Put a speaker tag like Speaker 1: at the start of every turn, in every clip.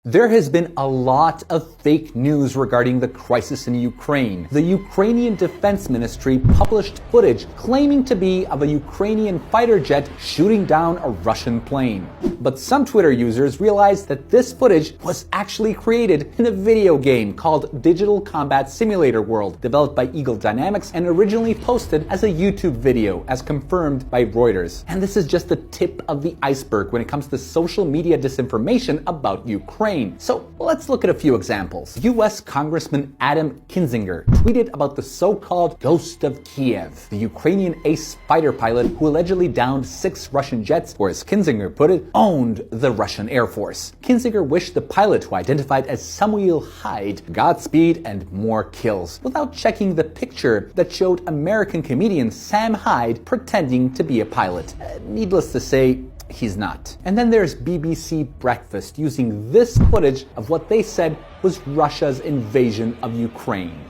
Speaker 1: There has been a lot of fake news regarding the crisis in Ukraine. The Ukrainian Defense Ministry published footage claiming to be of a Ukrainian fighter jet shooting down a Russian plane. But some Twitter users realized that this footage was actually created in a video game called Digital Combat Simulator World, developed by Eagle Dynamics and originally posted as a YouTube video, as confirmed by Reuters. And this is just the tip of the iceberg when it comes to social media disinformation about Ukraine. So let's look at a few examples. US Congressman Adam Kinzinger tweeted about the so-called Ghost of Kiev, the Ukrainian ace fighter pilot who allegedly downed 6 Russian jets, or as Kinzinger put it, owned the Russian Air Force. Kinzinger wished the pilot, who identified as Samuel Hyde, Godspeed and more kills, without checking the picture that showed American comedian Sam Hyde pretending to be a pilot. Needless to say, he's not. And then there's BBC Breakfast using this footage of what they said was Russia's invasion of Ukraine.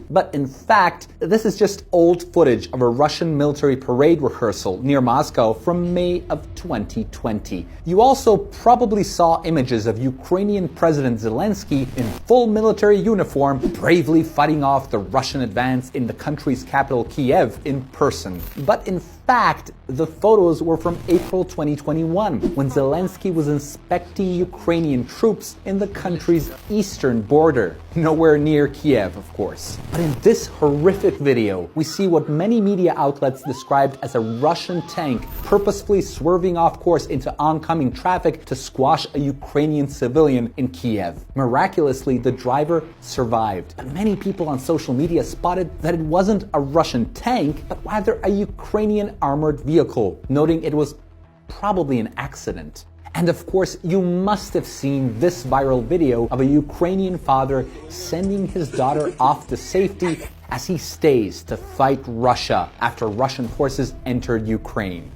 Speaker 1: But in fact, this is just old footage of a Russian military parade rehearsal near Moscow from May of 2020. You also probably saw images of Ukrainian President Zelensky in full military uniform bravely fighting off the Russian advance in the country's capital Kiev in person. But in fact, the photos were from April 2021, when Zelensky was inspecting Ukrainian troops in the country's eastern border, nowhere near Kiev, of course. But in this horrific video, we see what many media outlets described as a Russian tank purposefully swerving off course into oncoming traffic to squash a Ukrainian civilian in Kiev. Miraculously, the driver survived. But many people on social media spotted that it wasn't a Russian tank, but rather a Ukrainian armored vehicle, noting it was probably an accident. And of course, you must have seen this viral video of a Ukrainian father sending his daughter off to safety as he stays to fight Russia after Russian forces entered Ukraine.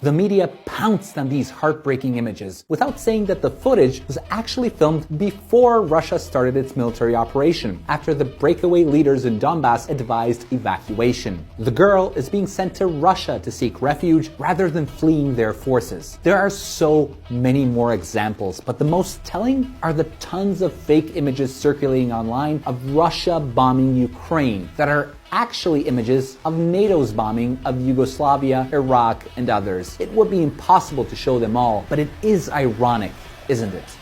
Speaker 1: The media pounced on these heartbreaking images without saying that the footage was actually filmed before Russia started its military operation, after the breakaway leaders in Donbass advised evacuation. The girl is being sent to Russia to seek refuge rather than fleeing their forces. There are so many more examples, but the most telling are the tons of fake images circulating online of Russia bombing Ukraine that are actually images of NATO's bombing of Yugoslavia, Iraq, and others. It would be impossible to show them all, but it is ironic, isn't it?